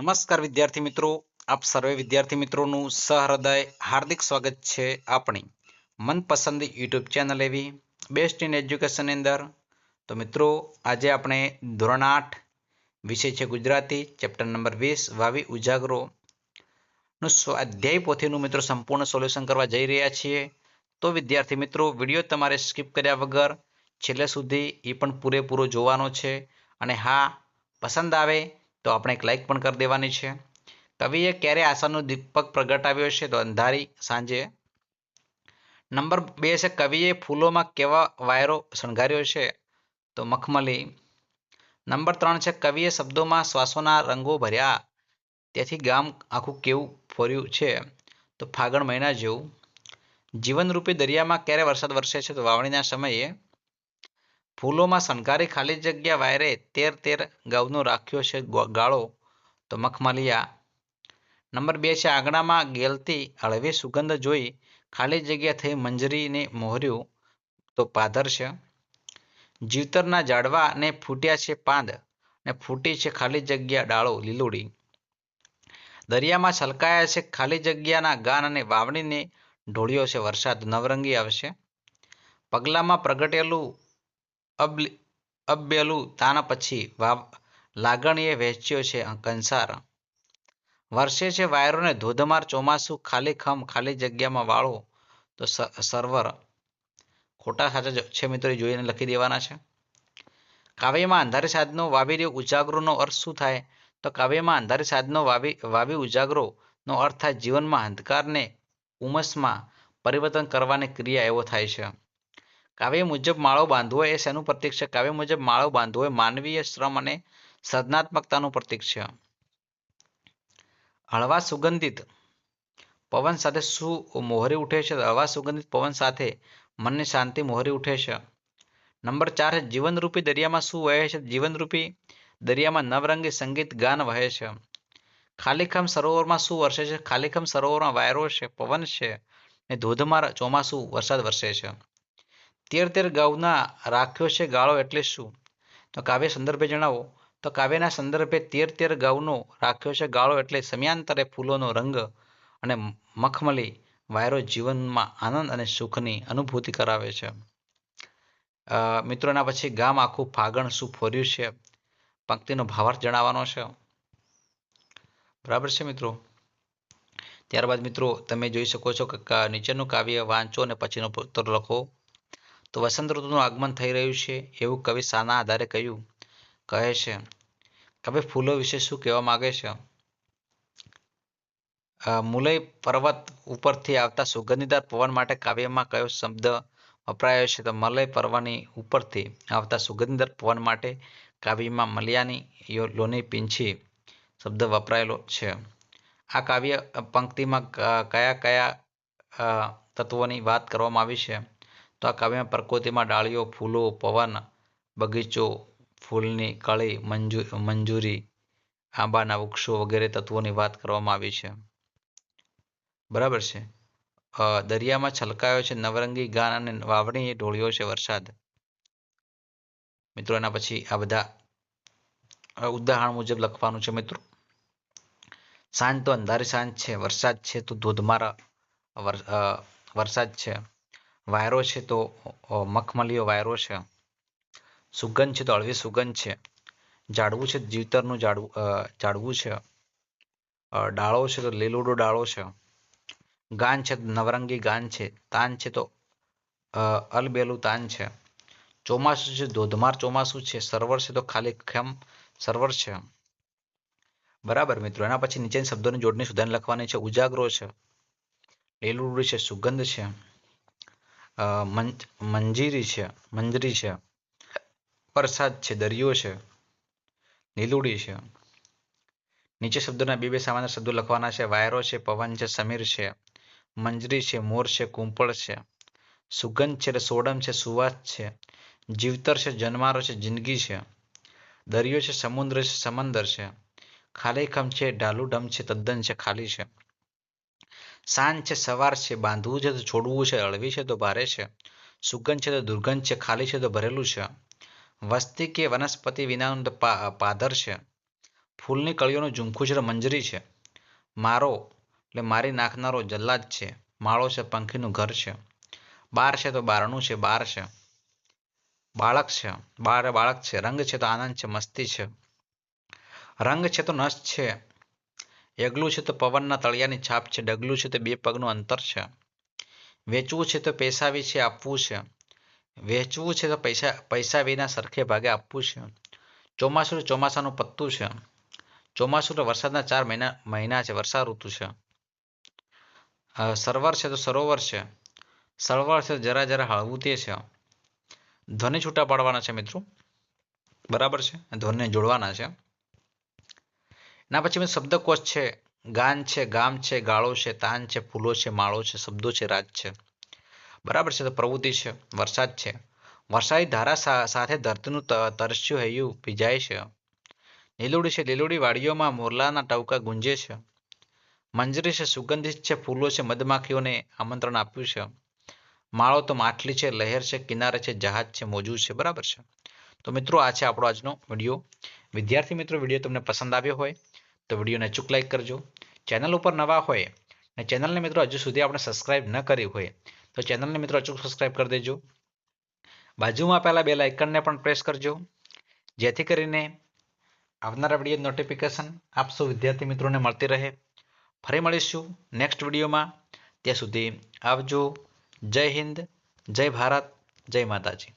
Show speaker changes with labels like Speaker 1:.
Speaker 1: નમસ્કાર વિદ્યાર્થી મિત્રો, આપ સર્વે વિદ્યાર્થી મિત્રોનું સહૃદય હાર્દિક સ્વાગત છે આપણી મનપસંદ યુટ્યુબ ચેનલ એવી બેસ્ટ ઇન એજ્યુકેશનની અંદર. તો મિત્રો, આજે આપણે ધોરણ 8 વિષય છે ગુજરાતી, ચેપ્ટર નંબર 20 વાવી ઉજાગરો નું સ્વાધ્યાય પોથીનું મિત્રો સંપૂર્ણ સોલ્યુશન કરવા જઈ રહ્યા છીએ. તો વિદ્યાર્થી મિત્રો, વિડીયો તમારે સ્કીપ કર્યા વગર છેલ્લે સુધી એ પણ પૂરેપૂરો જોવાનો છે. અને હા, પસંદ આવે તો આપણે એક લાઇક પણ કરી દેવાની છે. કવિએ ક્યારે આશાનો દીપક પ્રગટાવ્યો છે? તો અંધારી સાંજે. નંબર 2 છે કવિએ ફૂલોમાં કેવા વાયરો શણગાર્યો છે? તો મખમલી. નંબર 3 છે કવિએ શબ્દોમાં શ્વાસોના રંગો ભર્યા, તેથી ગામ આખું કેવું ફર્યું છે? તો ફાગણ મહિના જેવું. જીવનરૂપી દરિયામાં ક્યારે વરસાદ વરસે છે? તો વાવણીના સમયે. ફૂલોમાં શણગારી ખાલી જગ્યા વાયરે 13 ગવનો રાખ્યો છે ગાળો? તો મખમલિયા. નંબર 2 છે આંગણામાં ગેલતી હળવી સુગંધ જોઈ ખાલી જગ્યા થઈ મંજરીને મોહર્યું? તો પાધર છે. જીવતરના ઝાડવા ને ફૂટ્યા છે પાંદ, ને ફૂટી છે ખાલી જગ્યા ડાળો લીલોડી. દરિયામાં છલકાયા છે ખાલી જગ્યાના ગાન, અને વાવણીને ઢોળ્યો છે વરસાદ નવરંગી આવશે. પગલામાં પ્રગટેલું અબેલું તાન પછી લાગણીએ વહેંચ્યો છે કંસાર. વર્ષે છે વાયરોને ધોધમાર ચોમાસું ખાલી જગ્યામાં વાળો? તો સર્વર. ખોટા સાચા છે મિત્રો, જોઈને લખી દેવાના છે. કાવ્યમાં અંધારી સાંજનો વાવી રહ્યો ઉજાગરોનો અર્થ શું થાય? તો કાવ્યમાં અંધારી સાંજનો વાવી ઉજાગરોનો અર્થ થાય જીવનમાં અંધકારને ઉમસમાં પરિવર્તન કરવાની ક્રિયા એવો થાય છે. કાવ્ય મુજબ માળો બાંધવો એ શેનું પ્રતીક છે? કાવ્ય મુજબ માળો બાંધવો એ માનવીય શ્રમ અને સર્જનાત્મકતાનું પ્રતીક છે. હળવા સુગંધિત પવન સાથે શું મોહરી ઉઠે છે? હળવા સુગંધિત પવન સાથે મનની શાંતિ મોહરી ઉઠે છે. નંબર 4 જીવનરૂપી દરિયામાં શું વહે છે? જીવનરૂપી દરિયામાં નવરંગી સંગીત ગાન વહે છે. ખાલીખમ સરોવરમાં શું વરસે છે? ખાલીખમ સરોવરમાં વાયરો છે, પવન છે, ને ધોધમાર ચોમાસું વરસાદ વરસે છે. 13 ગવના રાખ્યો છે ગાળો એટલે શું? તો કાવ્ય સંદર્ભે જણાવો. તો કાવ્યના સંદર્ભે 13 ગવનો રાખ્યો છે ગાળો એટલે સમયાંતરે ફૂલોનો રંગ અને મખમલી વાયરો જીવનમાં આનંદ અને સુખની અનુભૂતિ કરાવે છે. મિત્રોના પછી ગામ આખું ફાગણ શું ફર્યું છે? પંક્તિનો ભાવાર્થ જણાવવાનો છે. બરાબર છે મિત્રો. ત્યારબાદ મિત્રો તમે જોઈ શકો છો કે નીચેનું કાવ્ય વાંચો અને પછીનો ઉત્તર લખો. તો વસંત ઋતુનું આગમન થઈ રહ્યું છે એવું કવિ શાના આધારે કહ્યું કહે છે? કવિ ફૂલો વિશે શું કહેવા માંગે છે? મુલય પર્વત ઉપરથી આવતા સુગંધીદાર પવન માટે કાવ્યમાં કયો શબ્દ વપરાયો છે? તો મલય પર્વતની ઉપરથી આવતા સુગંધીદાર પવન માટે કાવ્યમાં મલયાની લોની પીંછી શબ્દ વપરાયેલો છે. આ કાવ્ય પંક્તિમાં કયા તત્વોની વાત કરવામાં આવી છે? તો આ કાવ્યમાં પ્રકૃતિમાં ડાળીઓ, ફૂલો, પવન, બગીચો, ફૂલની કળી, મંજૂરી, આંબાના વૃક્ષો વગેરે તત્વોની વાત કરવામાં આવી છે. બરાબર છે. દરિયામાં છલકાયો છે નવરંગી ગાન, અને વાવણીએ ઢોળ્યો છે વરસાદ. મિત્રો એના પછી આ બધા ઉદાહરણ મુજબ લખવાનું છે મિત્રો. સાંજ તો અંધારી સાંજ છે, વરસાદ છે તો ધોધમાર વરસાદ છે, વાયરો છે તો મખમલીયો વાયરો છે, સુગંધ છે તો હળવી સુગંધ છે, ઝાડવું છે જીવતરનું ઝાડવું છે, ડાળો છે તો લીલોડો ડાળો છે, ગાન છે તો નવરંગી ગાન છે, તાન છે તો અલબેલું તાન છે, ચોમાસું છે ધોધમાર ચોમાસું છે, સરોવર છે તો ખાલી ખમ સરોવર છે. બરાબર મિત્રો. એના પછી નીચેની શબ્દોની જોડણી સુધારીને લખવાની છે. ઉજાગરો છે, લીલુડી છે, સુગંધ છે, મંજરી છે, વરસાદ છે, દરિયો છે, લીલુડી છે. નીચે શબ્દોના બે સામાન્ય શબ્દો લખવાના છે. વાયરો છે, પવન છે, સમીર છે, મંજરી છે, મોર છે, કુંપળ છે, સુગંધ છે, સોડમ છે, સુવાસ છે, જીવતર છે, જન્મારો છે, જિંદગી છે, દરિયો છે, સમુદ્ર છે, સમંદર છે, ખાલીખમ છે, ઢાલુઢમ છે, તદ્દન છે, ખાલી છે. સાંજ છે, સવાર છે, બાંધવું છે તો છોડવું છે, હળવી છે તો ભારે છે, સુગંધ છે તો દુર્ગંધ છે, ખાલી છે તો ભરેલું છે, વસ્તી કે વનસ્પતિ વિનાનું તો પાધર છે, ફૂલની કળીઓનું ઝુમખું છે તો મંજરી છે. મારો એટલે મારી નાખનારો જલ્લાદ છે. માળો છે પંખીનું ઘર છે. બાર છે તો બારણું છે, બાર છે. બાળક છે, બાળક છે. રંગ છે તો આનંદ છે, મસ્તી છે. રંગ છે તો નશ છે. એગલું છે તો પવનના તળિયાની છાપ છે. ડગલું છે તો બે પગનું અંતર છે. વેચવું છે તો પૈસા વિશે આપવું છે. વેચવું છે તો પૈસા વિના સરખે ભાગે આપવું છે. ચોમાસું તો ચોમાસાનું પત્તું છે. ચોમાસું તો વરસાદના 4 મહિના છે, વર્ષા ઋતુ છે. સરોવર છે તો સરોવર છે. સરોવર છે જરા જરા હળવું તે છે. ધ્વનિ છૂટા પાડવાના છે મિત્રો, બરાબર છે, ધ્વનિને જોડવાના છે. એના પછી શબ્દકોશ છે. ગાન છે, ગામ છે, ગાળો છે, તાન છે, ફૂલો છે, માળો છે, શબ્દો છે, રાજ છે. બરાબર છે. તો પ્રવૃત્તિ છે, વરસાદ છે. વરસાદી ધારા સાથે ધરતીનું તરસ્યું હૈયું ભીજાય છે. લીલુડી છે, લીલુડી વાડીઓમાં મોરલાના ટવકા ગુંજે છે. મંજરી છે, સુગંધિત છે, ફૂલો છે, મધમાખીઓને આમંત્રણ આપ્યું છે. માળો તો માછલી છે, લહેર છે, કિનારે છે, જહાજ છે, મોજું છે. બરાબર છે. તો મિત્રો આ છે આપણો આજનો વિડીયો. વિદ્યાર્થી મિત્રો, વિડીયો તમને પસંદ આવ્યો હોય તો વિડીયોને અચૂક લાઈક કરજો. ચેનલ ઉપર નવા હોય અને ચેનલને મિત્રો હજુ સુધી આપણે સબસ્ક્રાઇબ ન કરી હોય તો ચેનલને મિત્રો અચૂક સબસ્ક્રાઇબ કરી દેજો. બાજુમાં આપેલા બેલ આઇકનને પણ પ્રેસ કરજો, જેથી કરીને આવનારા વિડીયો નોટિફિકેશન આપ સૌ વિદ્યાર્થી મિત્રોને મળતી રહે. ફરી મળીશું નેક્સ્ટ વિડીયોમાં. ત્યાં સુધી આવજો. જય હિન્દ, જય ભારત, જય માતાજી.